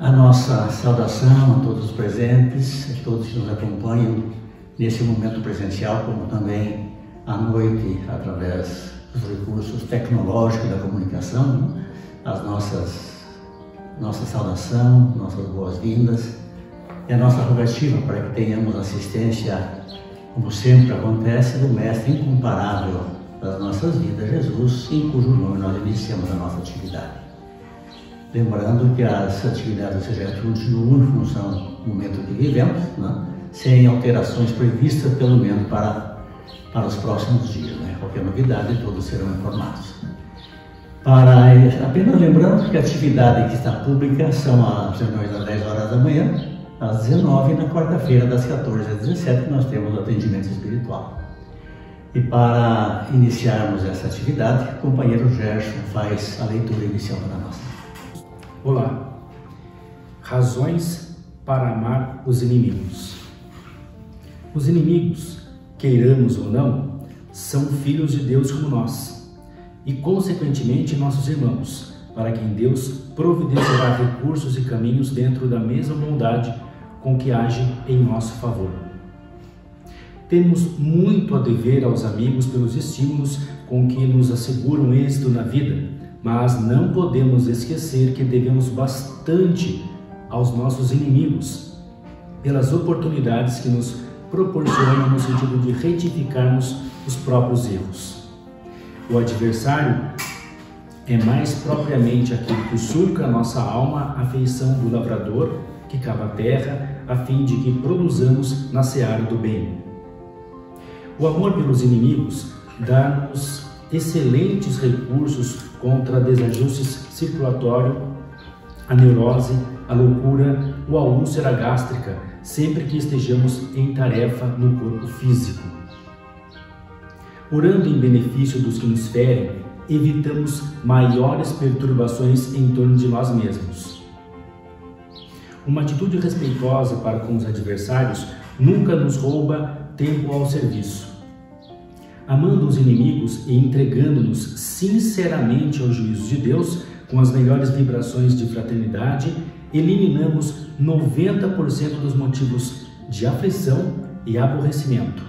A nossa saudação a todos os presentes, a todos que nos acompanham nesse momento presencial, como também à noite, através dos recursos tecnológicos da comunicação, as nossa saudação, nossas boas-vindas e a nossa rogativa para que tenhamos assistência, como sempre acontece, do Mestre incomparável das nossas vidas, Jesus, em cujo nome nós iniciamos a nossa atividade. Lembrando que as atividades do CGF continuam em função do momento que vivemos, né? Sem alterações previstas, pelo menos para os próximos dias. Né? Qualquer novidade, todos serão informados. Apenas lembrando que a atividade que está pública são as reuniões às 10 horas da manhã, às 19 e na quarta-feira, das 14 às 17, que nós temos o atendimento espiritual. E para iniciarmos essa atividade, o companheiro Gerson faz a leitura inicial para nós. Olá. Razões para amar os inimigos. Os inimigos, queiramos ou não, são filhos de Deus como nós e, consequentemente, nossos irmãos, para quem Deus providenciará recursos e caminhos dentro da mesma bondade com que age em nosso favor. Temos muito a dever aos amigos pelos estímulos com que nos asseguram êxito na vida, mas não podemos esquecer que devemos bastante aos nossos inimigos pelas oportunidades que nos proporcionam no sentido de retificarmos os próprios erros. O adversário é mais propriamente aquele que surca a nossa alma, a feição do lavrador que cava a terra a fim de que produzamos na seara do bem. O amor pelos inimigos dá-nos excelentes recursos contra desajustes circulatórios, a neurose, a loucura ou a úlcera gástrica, sempre que estejamos em tarefa no corpo físico. Orando em benefício dos que nos ferem, evitamos maiores perturbações em torno de nós mesmos. Uma atitude respeitosa para com os adversários nunca nos rouba tempo ao serviço. Amando os inimigos e entregando-nos sinceramente ao juízo de Deus, com as melhores vibrações de fraternidade, eliminamos 90% dos motivos de aflição e aborrecimento.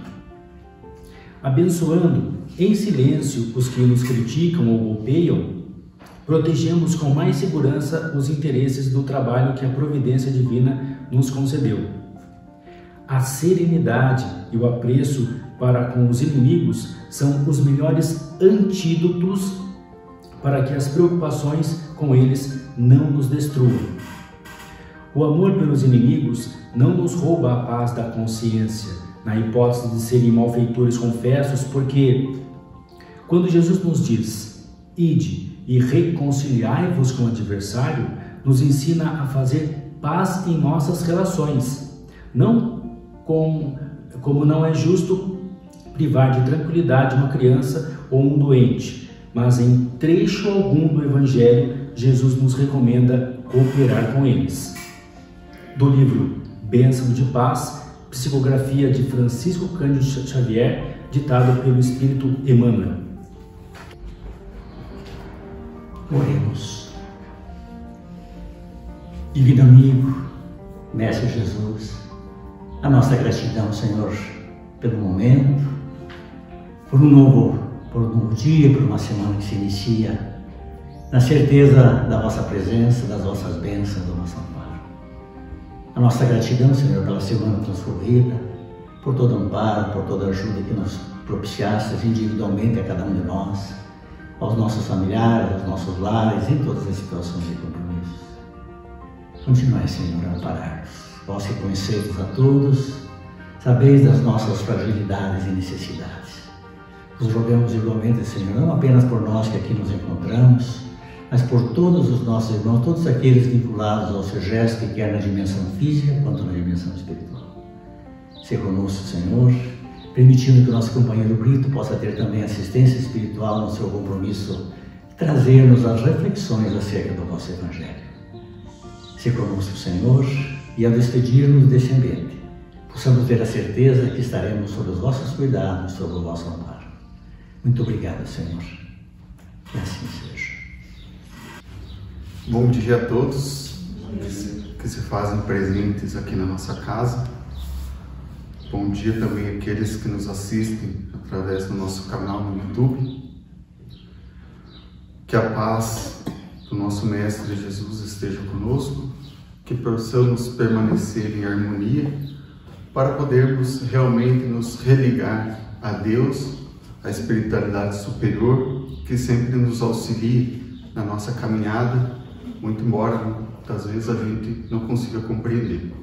Abençoando em silêncio os que nos criticam ou golpeiam, protegemos com mais segurança os interesses do trabalho que a providência divina nos concedeu. A serenidade e o apreço para com os inimigos são os melhores antídotos para que as preocupações com eles não nos destruam. O amor pelos inimigos não nos rouba a paz da consciência, na hipótese de serem malfeitores confessos, porque quando Jesus nos diz, ide e reconciliai-vos com o adversário, nos ensina a fazer paz em nossas relações, não como não é justo privar de tranquilidade uma criança ou um doente, mas em trecho algum do Evangelho, Jesus nos recomenda cooperar com eles. Do livro Bênção de Paz, psicografia de Francisco Cândido Xavier, ditado pelo Espírito Emmanuel. Oremos. Divino amigo, Mestre Jesus, a nossa gratidão, Senhor, pelo momento, por um novo dia, por uma semana que se inicia, na certeza da vossa presença, das vossas bênçãos, do vosso amparo. A nossa gratidão, Senhor, pela semana transcorrida, por todo amparo, por toda ajuda que nos propiciastes individualmente a cada um de nós, aos nossos familiares, aos nossos lares, em todas as situações de compromissos. Continuai, Senhor, a amparar-nos. Vós que conheceis a todos, sabeis das nossas fragilidades e necessidades. Nos rogamos igualmente, Senhor, não apenas por nós que aqui nos encontramos, mas por todos os nossos irmãos, todos aqueles vinculados ao SEGESP, quer na dimensão física quanto na dimensão espiritual. Se conosco, Senhor, permitindo que o nosso companheiro Brito possa ter também assistência espiritual no seu compromisso de trazer-nos as reflexões acerca do vosso Evangelho. Se conosco, Senhor, e ao despedir-nos deste ambiente, possamos ter a certeza que estaremos sob os vossos cuidados, sob o vosso amparo. Muito obrigado, Senhor. Que assim seja. Bom dia a todos. que se fazem presentes aqui na nossa casa. Bom dia também àqueles que nos assistem através do nosso canal no YouTube. Que a paz do nosso Mestre Jesus esteja conosco, que possamos permanecer em harmonia para podermos realmente nos religar a Deus, a espiritualidade superior, que sempre nos auxilie na nossa caminhada, muito embora muitas vezes a gente não consiga compreender.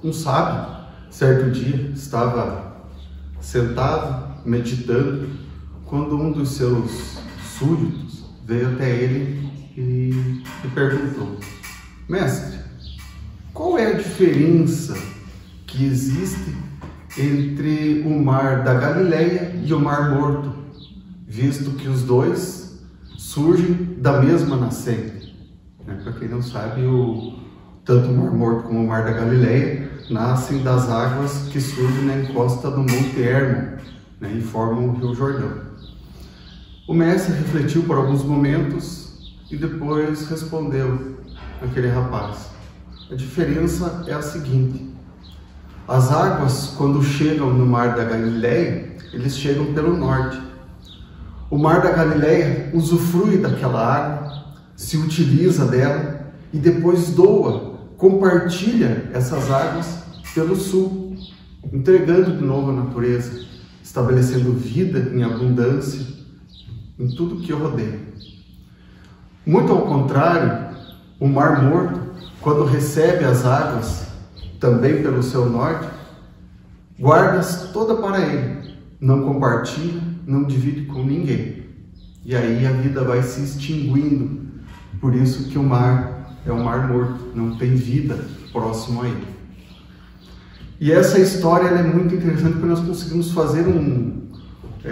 Um sábio, certo dia, estava sentado, meditando, quando um dos seus súditos veio até ele e perguntou: Mestre, qual é a diferença que existe entre o mar da Galileia e o Mar Morto, visto que os dois surgem da mesma nascente? Para quem não sabe, tanto o Mar Morto como o Mar da Galileia nascem das águas que surgem na encosta do Monte Hermon, e formam o Rio Jordão. O mestre refletiu por alguns momentos e depois respondeu àquele rapaz: a diferença é a seguinte: as águas, quando chegam no Mar da Galileia, eles chegam pelo norte. O Mar da Galileia usufrui daquela água, se utiliza dela e depois doa, compartilha essas águas pelo sul, entregando de novo a natureza, estabelecendo vida em abundância em tudo que o rodeia. Muito ao contrário, o Mar Morto, quando recebe as águas, também pelo seu norte, guarda-as toda para ele, não compartilha, não divide com ninguém. E aí a vida vai se extinguindo. Por isso que o mar é um mar morto, não tem vida próximo a ele. E essa história ela é muito interessante porque nós conseguimos fazer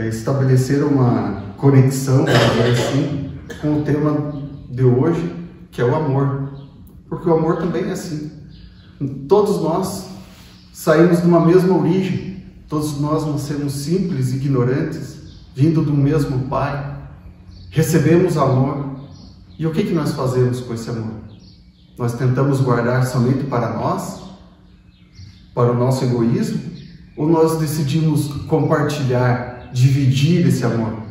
estabelecer uma conexão, assim, com o tema de hoje, que é o amor. Porque o amor também é assim. Todos nós saímos de uma mesma origem, todos nós nascemos simples, ignorantes, vindo do mesmo Pai, recebemos amor. E o que nós fazemos com esse amor? Nós tentamos guardar somente para nós, para o nosso egoísmo, ou nós decidimos compartilhar, dividir esse amor?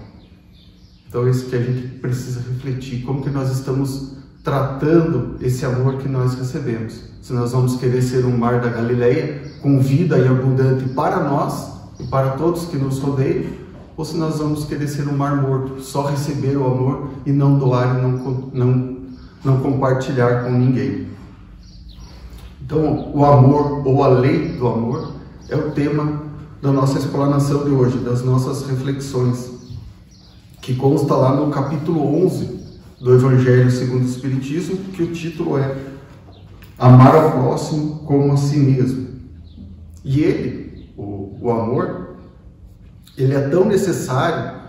Então é isso que a gente precisa refletir, como que nós estamos tratando esse amor que nós recebemos. Se nós vamos querer ser um mar da Galileia, com vida e abundante para nós e para todos que nos rodeiam, ou se nós vamos querer ser um mar morto, só receber o amor e não doar e não compartilhar com ninguém. Então, o amor, ou a lei do amor, é o tema da nossa explanação de hoje, das nossas reflexões, que consta lá no capítulo 11 do Evangelho segundo o Espiritismo, que o título é Amar ao próximo como a si mesmo. E ele, o amor, ele é tão necessário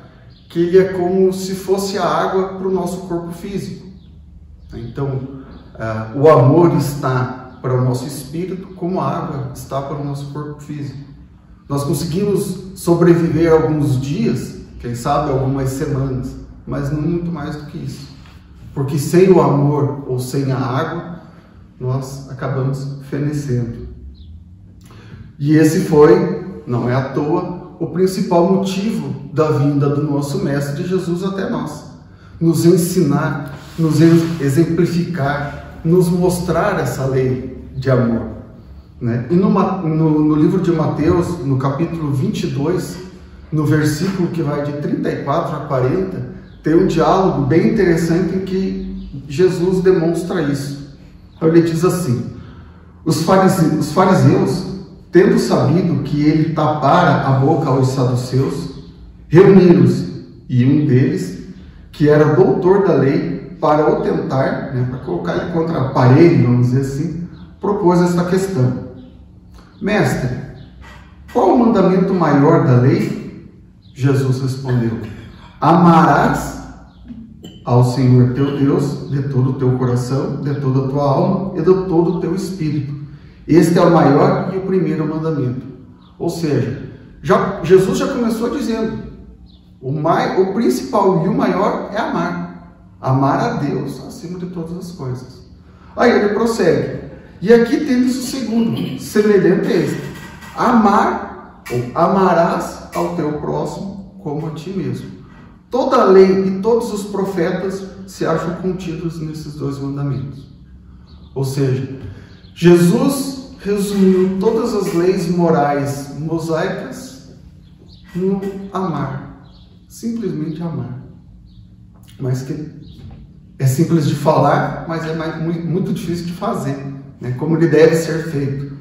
que ele é como se fosse a água para o nosso corpo físico. Então, o amor está para o nosso espírito como a água está para o nosso corpo físico. Nós conseguimos sobreviver alguns dias, quem sabe algumas semanas, mas não muito mais do que isso. Porque sem o amor ou sem a água, nós acabamos fenecendo. E esse foi, não é à toa, o principal motivo da vinda do nosso Mestre Jesus até nós. Nos ensinar, nos exemplificar, nos mostrar essa lei de amor. E no livro de Mateus, no capítulo 22, no versículo que vai de 34 a 40, tem um diálogo bem interessante em que Jesus demonstra isso. Então ele diz assim: os fariseus, tendo sabido que ele tapara a boca aos saduceus, reuniram-se, e um deles, que era doutor da lei, para o tentar, para colocar ele contra a parede, vamos dizer assim, propôs esta questão: Mestre, qual o mandamento maior da lei? Jesus respondeu: amarás ao Senhor teu Deus de todo o teu coração, de toda a tua alma e de todo o teu espírito. Este é o maior e o primeiro mandamento. Ou seja, Jesus já começou dizendo: o principal e o maior é amar. Amar a Deus acima de todas as coisas. Aí ele prossegue. E aqui temos o segundo, semelhante a este: amar, ou amarás ao teu próximo como a ti mesmo. Toda a lei e todos os profetas se acham contidos nesses dois mandamentos. Ou seja, Jesus resumiu todas as leis morais mosaicas no amar. Simplesmente amar. Mas que é simples de falar, mas é muito difícil de fazer, né? Como ele deve ser feito.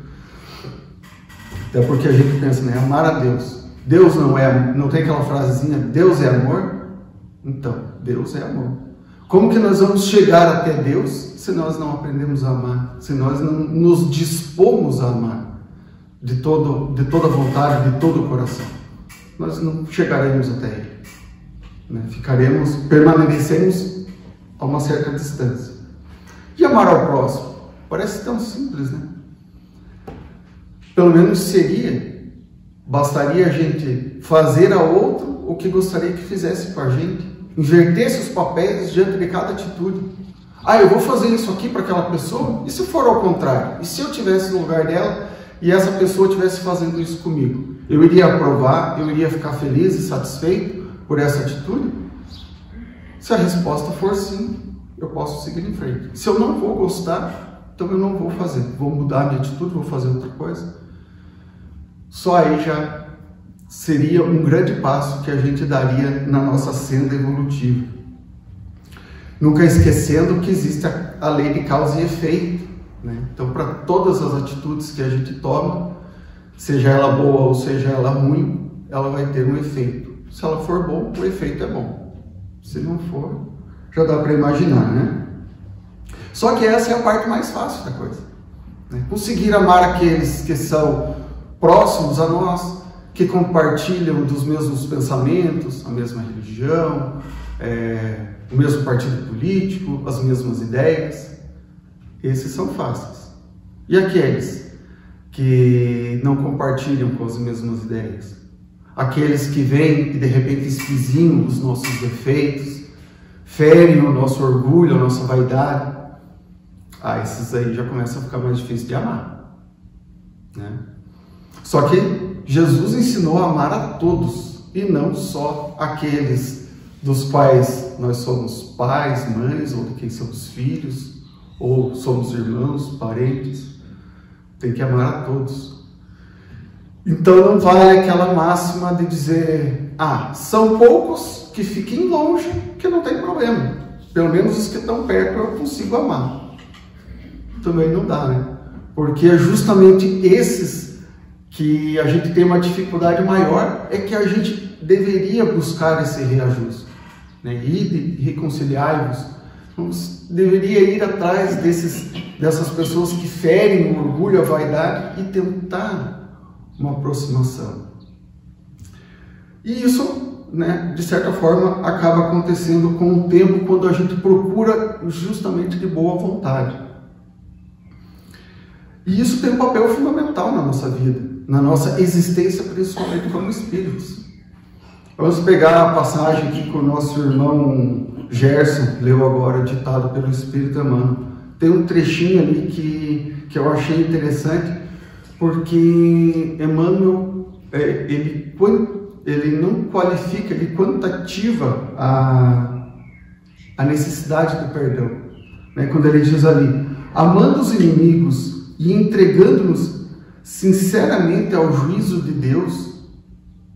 Até porque a gente pensa, né? Amar a Deus. Deus não tem aquela frasezinha, Deus é amor? Então, Deus é amor. Como que nós vamos chegar até Deus se nós não aprendemos a amar? Se nós não nos dispomos a amar de toda vontade, de todo o coração? Nós não chegaremos até Ele. Né? Permanecemos a uma certa distância. E amar ao próximo? Parece tão simples, né? Pelo menos bastaria a gente fazer a outro o que gostaria que fizesse com a gente. Invertesse os papéis diante de cada atitude. Eu vou fazer isso aqui para aquela pessoa? E se for ao contrário? E se eu estivesse no lugar dela e essa pessoa estivesse fazendo isso comigo? Eu iria aprovar? Eu iria ficar feliz e satisfeito por essa atitude? Se a resposta for sim, eu posso seguir em frente. Se eu não vou gostar, então eu não vou fazer. Vou mudar a minha atitude, vou fazer outra coisa. Só aí já seria um grande passo que a gente daria na nossa senda evolutiva. Nunca esquecendo que existe a lei de causa e efeito, né? Então, para todas as atitudes que a gente toma, seja ela boa ou seja ela ruim, ela vai ter um efeito. Se ela for bom, o efeito é bom. Se não for, já dá para imaginar, né? Só que essa é a parte mais fácil da coisa, né? Conseguir amar aqueles que são próximos a nós, que compartilham dos mesmos pensamentos, a mesma religião, o mesmo partido político, as mesmas ideias. Esses são fáceis. E aqueles que não compartilham com as mesmas ideias? Aqueles que vêm e de repente espizinham os nossos defeitos, ferem o nosso orgulho, a nossa vaidade. Esses aí já começam a ficar mais difícil de amar, né? Só que Jesus ensinou a amar a todos, e não só aqueles dos quais nós somos pais, mães, ou de quem somos filhos, ou somos irmãos, parentes. Tem que amar a todos. Então não vale aquela máxima de dizer, são poucos, que fiquem longe, que não tem problema. Pelo menos os que estão perto eu consigo amar. Também não dá, né? Porque é justamente esses que a gente tem uma dificuldade maior, é que a gente deveria buscar esse reajuste, né? E reconciliar-vos, deveria ir atrás dessas pessoas que ferem o orgulho, a vaidade, e tentar uma aproximação. E isso, né, de certa forma, acaba acontecendo com o tempo, quando a gente procura justamente de boa vontade. E isso tem um papel fundamental na nossa vida, na nossa existência, principalmente como espíritos. Vamos pegar a passagem aqui que o nosso irmão Gerson leu agora, ditado pelo Espírito Emmanuel. Tem um trechinho ali que eu achei interessante, porque Emmanuel, ele não qualifica, ele quantitativa a necessidade do perdão, né? Quando ele diz ali, amando os inimigos e entregando-nos sinceramente ao juízo de Deus.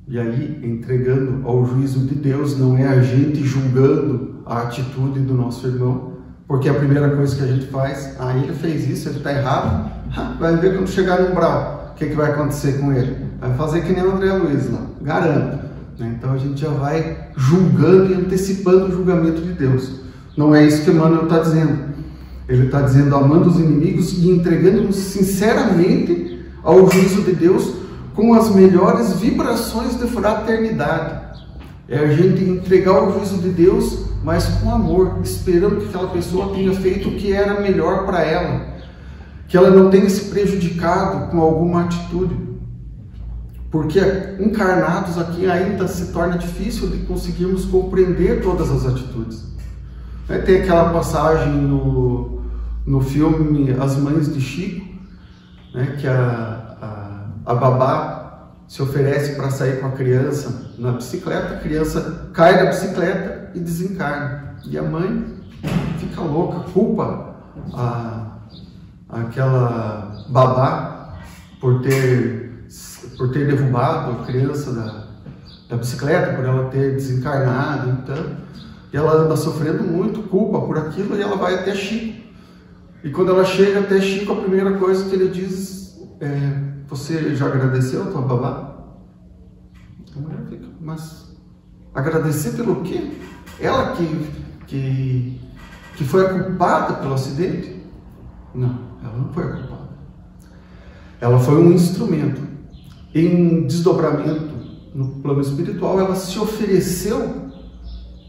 E aí, entregando ao juízo de Deus não é a gente julgando a atitude do nosso irmão, porque a primeira coisa que a gente faz, ele fez isso, ele está errado, vai ver quando chegar no umbral, o que vai acontecer com ele? Vai fazer que nem o André Luiz lá, garanto, né? Então a gente já vai julgando e antecipando o julgamento de Deus. Não é isso que Emmanuel está dizendo. Ele está dizendo, amando os inimigos e entregando-nos sinceramente ao juízo de Deus com as melhores vibrações de fraternidade. É a gente entregar o juízo de Deus, mas com amor, esperando que aquela pessoa tenha feito o que era melhor para ela, que ela não tenha se prejudicado com alguma atitude. Porque encarnados aqui ainda se torna difícil de conseguirmos compreender todas as atitudes. Tem aquela passagem no filme As Mães de Chico, né, que a babá se oferece para sair com a criança na bicicleta, a criança cai da bicicleta e desencarna. E a mãe fica louca, culpa aquela babá por ter derrubado a criança da bicicleta, por ela ter desencarnado, então, e ela anda sofrendo muito, culpa por aquilo, e ela vai até Chico. E quando ela chega até Chico, a primeira coisa que ele diz é: você já agradeceu a tua babá? A mulher fica: mas agradecer pelo quê? Ela que foi a culpada pelo acidente? Não, ela não foi a culpada. Ela foi um instrumento. Em desdobramento no plano espiritual, ela se ofereceu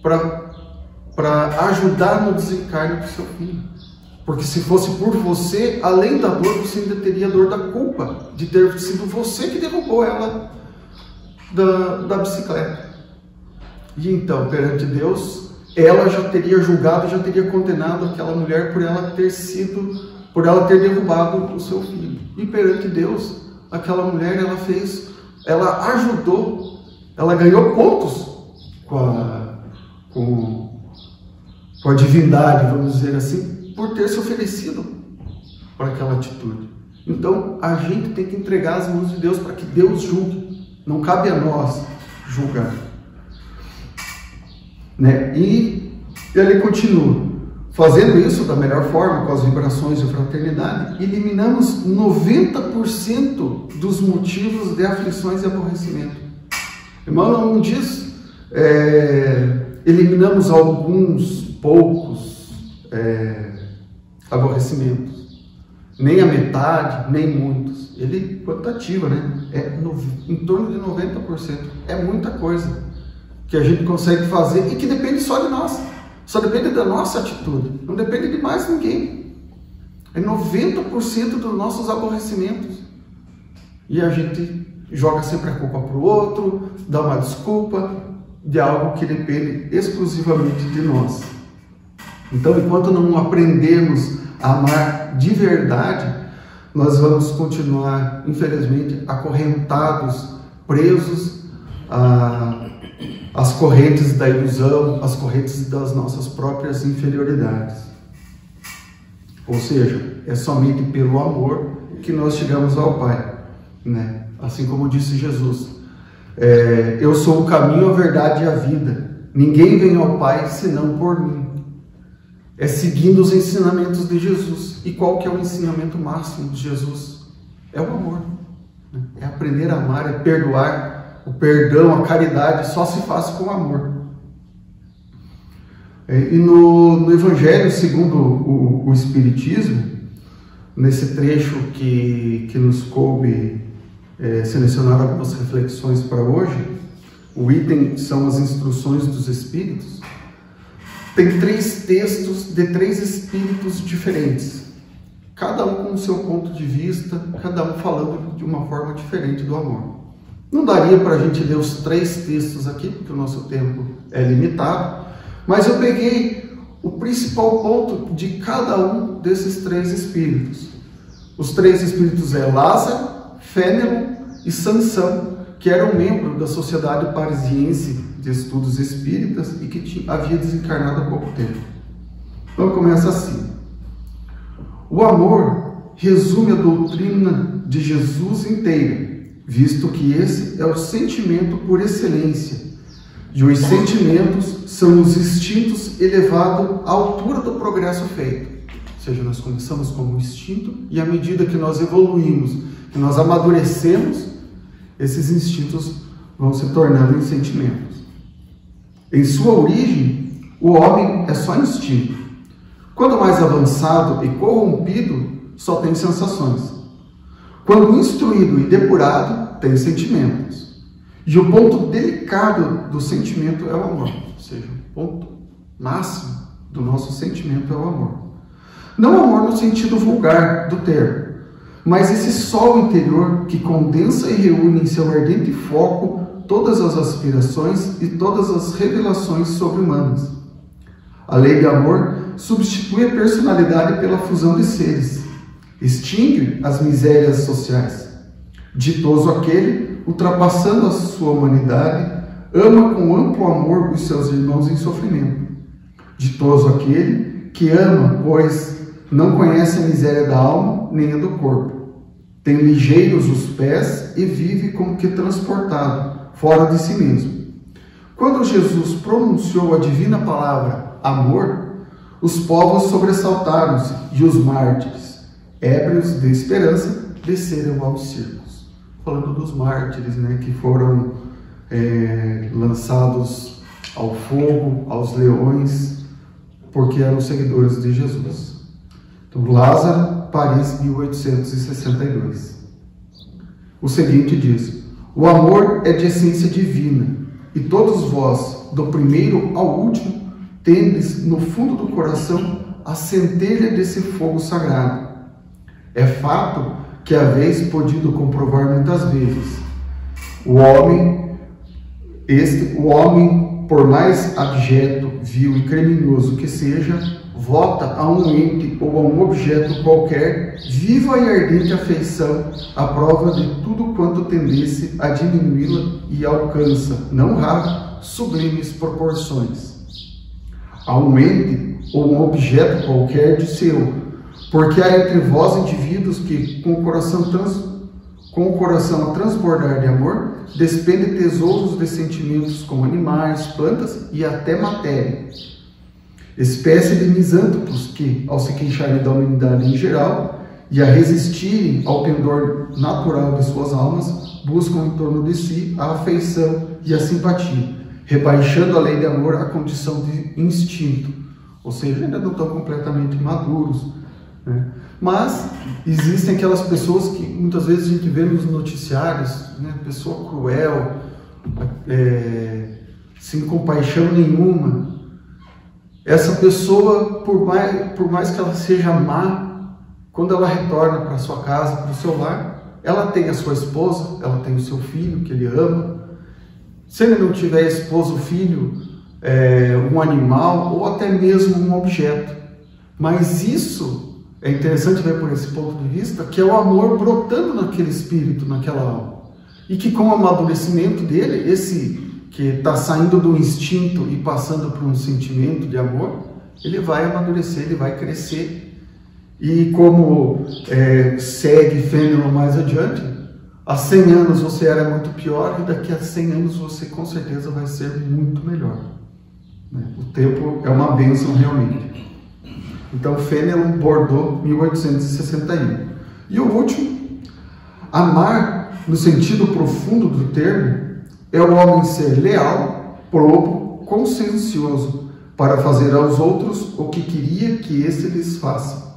para ajudar no desencarne do seu filho. Porque se fosse por você, além da dor, você ainda teria a dor da culpa de ter sido você que derrubou ela da bicicleta. E então, perante Deus, ela já teria julgado, já teria condenado aquela mulher por ela ter derrubado o seu filho. E perante Deus, aquela mulher, ela ajudou, ela ganhou pontos com a divindade, vamos dizer assim, por ter se oferecido para aquela atitude. Então, a gente tem que entregar as mãos de Deus para que Deus julgue. Não cabe a nós julgar. Né? E ele continua: fazendo isso da melhor forma, com as vibrações de fraternidade, eliminamos 90% dos motivos de aflições e aborrecimento. Emmanuel não diz eliminamos alguns poucos aborrecimentos, nem a metade, nem muitos. Ele quantitativa, né? Em torno de 90%. É muita coisa que a gente consegue fazer e que depende só de nós. Só depende da nossa atitude, não depende de mais ninguém. É 90% dos nossos aborrecimentos. E a gente joga sempre a culpa para o outro, dá uma desculpa de algo que depende exclusivamente de nós. Então, enquanto não aprendermos a amar de verdade, nós vamos continuar, infelizmente, acorrentados, presos às correntes da ilusão, às correntes das nossas próprias inferioridades. Ou seja, é somente pelo amor que nós chegamos ao Pai, né? Assim como disse Jesus: eu sou o caminho, a verdade e a vida. Ninguém vem ao Pai senão por mim. É seguindo os ensinamentos de Jesus. E qual que é o ensinamento máximo de Jesus? É o amor. É aprender a amar, é perdoar. O perdão, a caridade só se faz com amor. E no Evangelho segundo o Espiritismo, nesse trecho que nos coube selecionar algumas reflexões para hoje, o item são as instruções dos Espíritos. Tem 3 textos de 3 espíritos diferentes, cada um com o seu ponto de vista, cada um falando de uma forma diferente do amor. Não daria para a gente ler os 3 textos aqui, porque o nosso tempo é limitado, mas eu peguei o principal ponto de cada um desses 3 espíritos. Os 3 espíritos Lázaro, Fénelon e Sansão, que eram membros da Sociedade Parisiense de Estudos Espíritas e que havia desencarnado há pouco tempo. Então começa assim: o amor resume a doutrina de Jesus inteira, visto que esse é o sentimento por excelência, e os sentimentos são os instintos elevados à altura do progresso feito. Ou seja, nós começamos como instinto e à medida que nós evoluímos, que nós amadurecemos, esses instintos vão se tornando em sentimentos. Em sua origem, o homem é só instinto. Quando mais avançado e corrompido, só tem sensações. Quando instruído e depurado, tem sentimentos. E o ponto delicado do sentimento é o amor. Ou seja, o ponto máximo do nosso sentimento é o amor. Não o amor no sentido vulgar do termo, mas esse sol interior que condensa e reúne em seu ardente foco todas as aspirações e todas as revelações sobre-humanas. A lei de amor substitui a personalidade pela fusão de seres, extingue as misérias sociais. Ditoso aquele, ultrapassando a sua humanidade, ama com amplo amor os seus irmãos em sofrimento. Ditoso aquele que ama, pois não conhece a miséria da alma nem a do corpo. Tem ligeiros os pés e vive como que transportado, fora de si mesmo. Quando Jesus pronunciou a divina palavra amor, os povos sobressaltaram-se e os mártires, ébrios de esperança, desceram aos circos. Falando dos mártires, né, que foram lançados ao fogo, aos leões, porque eram seguidores de Jesus. Então, Lázaro, Paris, 1862. O seguinte diz: o amor é de essência divina, e todos vós, do primeiro ao último, tendes no fundo do coração a centelha desse fogo sagrado. É fato que haveis podido comprovar muitas vezes. O homem, por mais abjeto, vil e criminoso que seja, vota a um ente ou a um objeto qualquer viva e ardente afeição, à prova de tudo quanto tendesse a diminuí-la, e alcança, não raro, sublimes proporções. A um ente ou um objeto qualquer de seu, porque há entre vós indivíduos que, com o coração a transbordar de amor, despende tesouros de sentimentos como animais, plantas e até matéria. Espécie de misântropos que, ao se queixarem da humanidade em geral e a resistirem ao pendor natural de suas almas, buscam em torno de si a afeição e a simpatia, rebaixando a lei de amor à condição de instinto, ou seja, ainda não estão completamente maduros, né? Mas existem aquelas pessoas que muitas vezes a gente vê nos noticiários, né? Pessoa cruel, sem compaixão nenhuma. Essa pessoa, por mais que ela seja má, quando ela retorna para sua casa, para o seu lar, ela tem a sua esposa, ela tem o seu filho que ele ama. Se ele não tiver esposa ou filho, um animal ou até mesmo um objeto. Mas isso é interessante ver por esse ponto de vista, que é o amor brotando naquele espírito, naquela alma. E que com o amadurecimento dele, esse que está saindo do instinto e passando por um sentimento de amor, ele vai amadurecer, ele vai crescer. E como segue Fenelon mais adiante, há 100 anos você era muito pior e daqui a 100 anos você com certeza vai ser muito melhor. O tempo é uma bênção realmente. Então, Fenelon, Bordeaux, 1861. E o último, amar, no sentido profundo do termo, é o homem ser leal, probo, consciencioso, para fazer aos outros o que queria que esse lhes faça.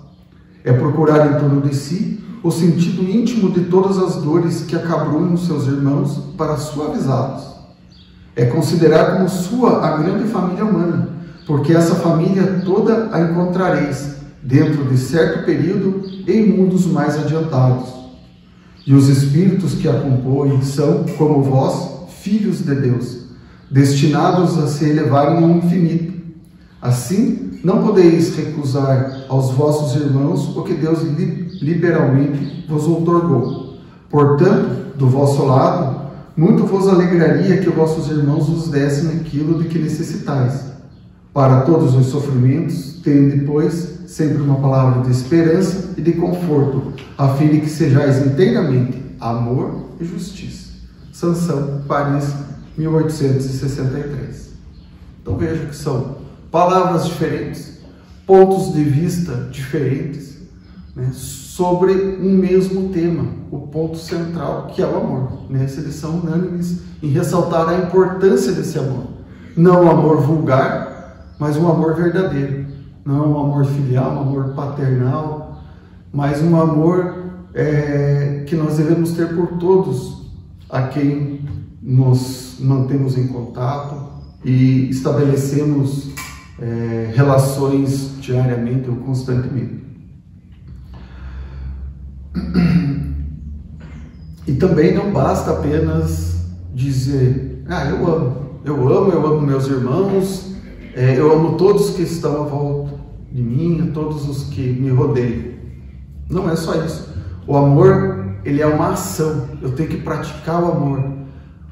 É procurar em torno de si o sentido íntimo de todas as dores que acabrunham seus irmãos para suavizá-los. É considerar como sua a grande família humana, porque essa família toda a encontrareis, dentro de certo período, em mundos mais adiantados. E os espíritos que a compõem são, como vós, filhos de Deus, destinados a se elevarem ao infinito. Assim, não podeis recusar aos vossos irmãos o que Deus liberalmente vos outorgou. Portanto, do vosso lado, muito vos alegraria que vossos irmãos vos dessem aquilo de que necessitais. Para todos os sofrimentos, tende, pois, sempre uma palavra de esperança e de conforto, a fim de que sejais inteiramente amor e justiça. Sansão, Paris, 1863. Então veja que são palavras diferentes, pontos de vista diferentes, né, sobre um mesmo tema, o ponto central, que é o amor. Nessa eles são unânimes em ressaltar a importância desse amor. Não o amor vulgar, mas um amor verdadeiro. Não um amor filial, um amor paternal, mas um amor que nós devemos ter por todos a quem nos mantemos em contato e estabelecemos relações diariamente ou constantemente. E também não basta apenas dizer, eu amo meus irmãos, eu amo todos que estão à volta. de mim, a todos os que me rodeiam. Não é só isso. O amor, ele é uma ação. Eu tenho que praticar o amor,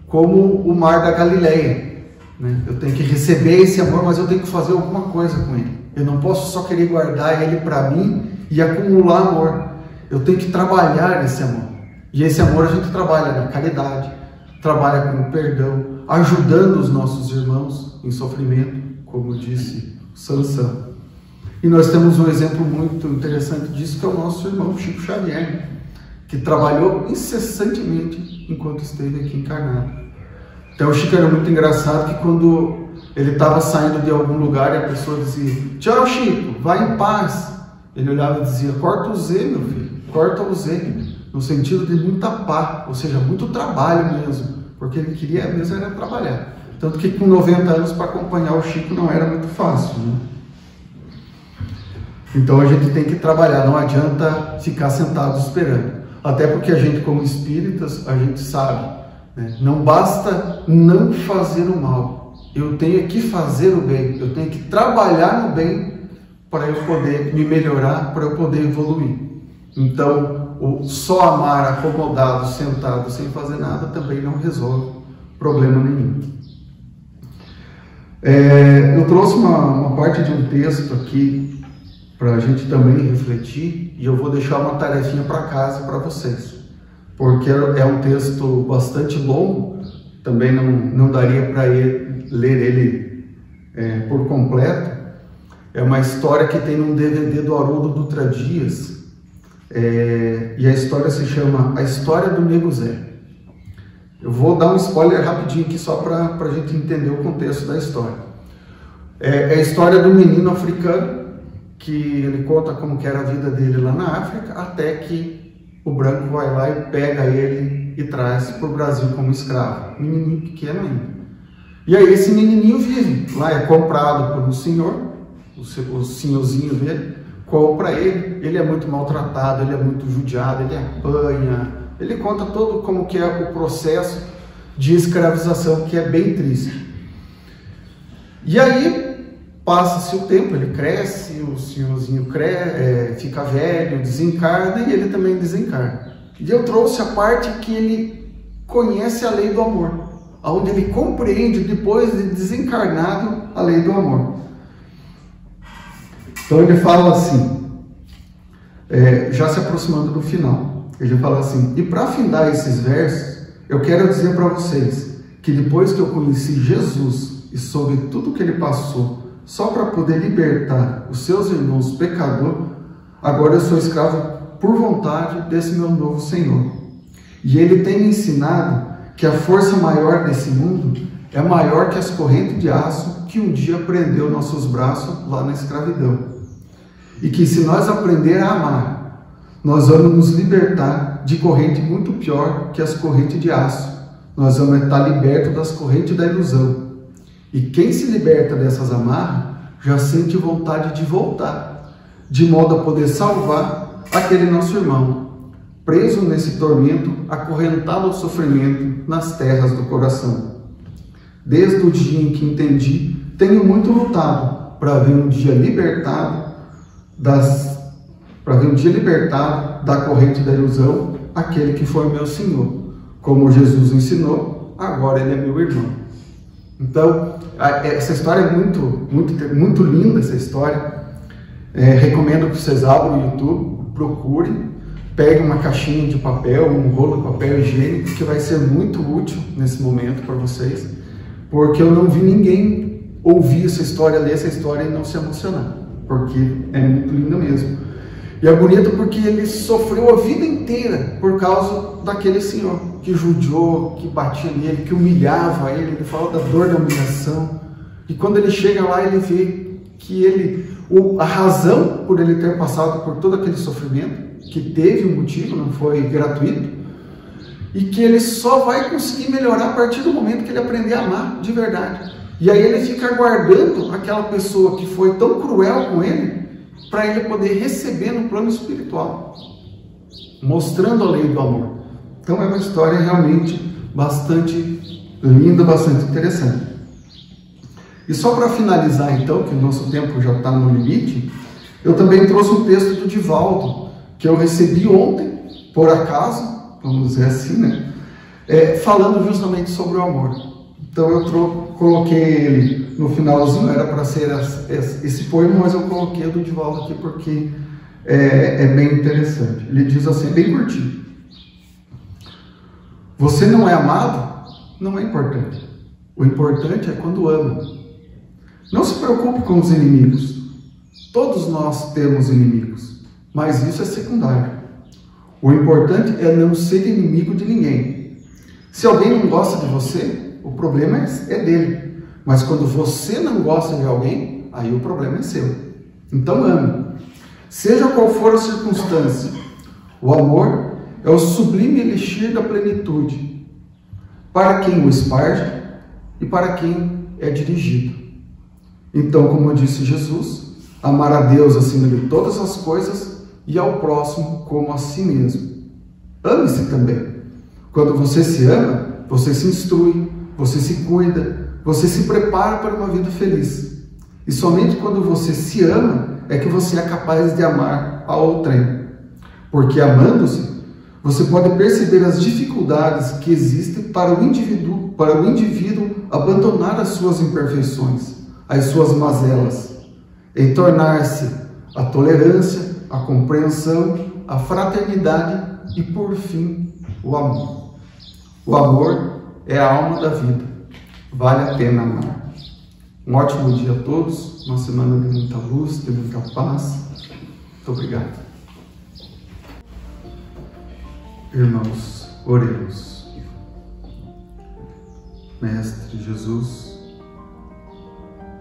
como o mar da Galileia, né? Eu tenho que receber esse amor, mas eu tenho que fazer alguma coisa com ele. Eu não posso só querer guardar ele para mim e acumular amor. Eu tenho que trabalhar esse amor. E esse amor a gente trabalha na caridade, trabalha com o perdão, ajudando os nossos irmãos em sofrimento, como disse Sansão. E nós temos um exemplo muito interessante disso, que é o nosso irmão Chico Xavier, que trabalhou incessantemente enquanto esteve aqui encarnado. Então o Chico era muito engraçado, que quando ele estava saindo de algum lugar e a pessoa dizia: tchau, Chico, vai em paz. Ele olhava e dizia: corta o Z, meu filho, corta o Z, no sentido de muita pá, ou seja, muito trabalho mesmo, porque ele queria mesmo era trabalhar. Tanto que com 90 anos para acompanhar o Chico não era muito fácil, né? Então a gente tem que trabalhar, não adianta ficar sentado esperando. Até porque a gente, como espíritas, a gente sabe, né? Não basta não fazer o mal. Eu tenho que fazer o bem, eu tenho que trabalhar no bem para eu poder me melhorar, para eu poder evoluir. Então, o só amar acomodado, sentado, sem fazer nada, também não resolve problema nenhum. Eu trouxe uma parte de um texto aqui para a gente também refletir, e eu vou deixar uma tarefinha para casa para vocês, porque é um texto bastante longo, também não daria para ler ele por completo. É uma história que tem num DVD do Haroldo Dutra Dias, e a história se chama A História do Nego Zé. Eu vou dar um spoiler rapidinho aqui só para a gente entender o contexto da história. É a história do menino africano, que ele conta como que era a vida dele lá na África, até que o branco vai lá e pega ele e traz para o Brasil como escravo. Menininho pequeno ainda. E aí esse menininho vive lá, é comprado por um senhor, o senhorzinho dele compra ele é muito maltratado, ele é muito judiado, ele apanha, ele conta todo como que é o processo de escravização, que é bem triste. E aí passa-se o tempo, ele cresce, o senhorzinho fica velho, desencarna, e ele também desencarna. E eu trouxe a parte que ele conhece a lei do amor, onde ele compreende, depois de desencarnado, a lei do amor. Então ele fala assim, já se aproximando do final, ele fala assim: e para findar esses versos, eu quero dizer para vocês que depois que eu conheci Jesus e soube tudo que ele passou, só para poder libertar os seus irmãos pecadores, agora eu sou escravo por vontade desse meu novo Senhor. E ele tem me ensinado que a força maior desse mundo é maior que as correntes de aço que um dia prendeu nossos braços lá na escravidão. E que se nós aprender a amar, nós vamos nos libertar de corrente muito pior que as correntes de aço. Nós vamos estar libertos das correntes da ilusão. E quem se liberta dessas amarras já sente vontade de voltar, de modo a poder salvar aquele nosso irmão, preso nesse tormento, acorrentado ao sofrimento nas terras do coração. Desde o dia em que entendi, tenho muito lutado para ver um dia libertado da corrente da ilusão, aquele que foi meu Senhor. Como Jesus ensinou, agora ele é meu irmão. Então, essa história é muito linda, essa história. Recomendo que vocês abram o YouTube, procurem, peguem uma caixinha de papel, um rolo de papel higiênico, que vai ser muito útil nesse momento para vocês, porque eu não vi ninguém ouvir essa história, ler essa história e não se emocionar, porque é muito linda mesmo. E é bonito porque ele sofreu a vida inteira por causa daquele senhor que judiou, que batia nele, que humilhava ele fala da dor da humilhação. E quando ele chega lá, ele vê que a razão por ele ter passado por todo aquele sofrimento, que teve um motivo, não foi gratuito, e que ele só vai conseguir melhorar a partir do momento que ele aprender a amar de verdade. E aí ele fica aguardando aquela pessoa que foi tão cruel com ele, para ele poder receber no plano espiritual, mostrando a lei do amor. Então é uma história realmente bastante linda, bastante interessante. E só para finalizar então, que o nosso tempo já está no limite, Eu também trouxe um texto do Divaldo, que eu recebi ontem, por acaso, vamos dizer assim, né? Falando justamente sobre o amor. Então eu coloquei ele no finalzinho, era para ser esse poema, mas eu coloquei o do Divaldo aqui porque é bem interessante. Ele diz assim, bem curtinho: você não é amado? Não é importante. O importante é quando ama. Não se preocupe com os inimigos. Todos nós temos inimigos, mas isso é secundário. O importante é não ser inimigo de ninguém. Se alguém não gosta de você, o problema é dele. Mas quando você não gosta de alguém, aí o problema é seu. Então ame. Seja qual for a circunstância, o amor é o sublime elixir da plenitude, para quem o esparge e para quem é dirigido. Então, como disse Jesus, amar a Deus acima de todas as coisas e ao próximo como a si mesmo. Ame-se também. Quando você se ama, você se instrui, você se cuida, você se prepara para uma vida feliz. E somente quando você se ama é que você é capaz de amar a outrem. Porque amando-se, você pode perceber as dificuldades que existem para o indivíduo abandonar as suas imperfeições, as suas mazelas, em tornar-se a tolerância, a compreensão, a fraternidade e, por fim, o amor. O amor é a alma da vida. Vale a pena amar. Um ótimo dia a todos, uma semana de muita luz, de muita paz. Muito obrigado. Irmãos, oremos. Mestre Jesus,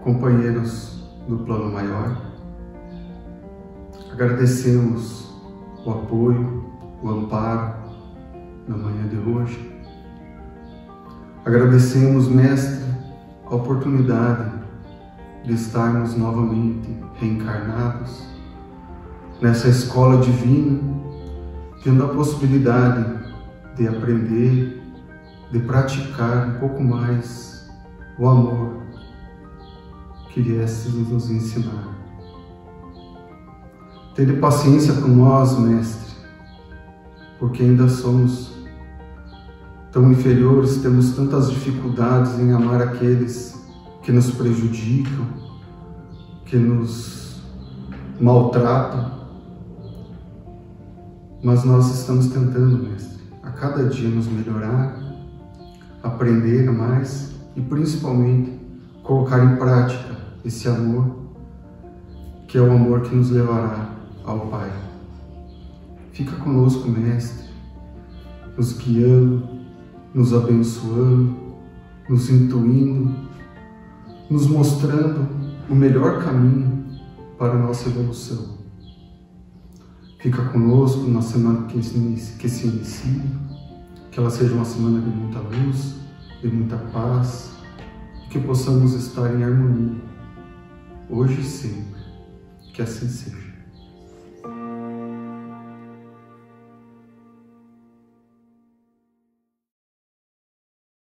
companheiros do plano maior, agradecemos o apoio, o amparo na manhã de hoje. Agradecemos, Mestre, a oportunidade de estarmos novamente reencarnados nessa escola divina, tendo a possibilidade de aprender, de praticar um pouco mais o amor que viestes nos ensinar. Tende paciência com nós, Mestre, porque ainda somos tão inferiores, temos tantas dificuldades em amar aqueles que nos prejudicam, que nos maltratam. Mas nós estamos tentando, Mestre, a cada dia nos melhorar, aprender mais e principalmente colocar em prática esse amor, que é o amor que nos levará ao Pai. Fica conosco, Mestre, nos guiando, nos abençoando, nos intuindo, nos mostrando o melhor caminho para a nossa evolução. Fica conosco na semana que se inicia, que ela seja uma semana de muita luz, de muita paz, que possamos estar em harmonia, hoje e sempre. Que assim seja.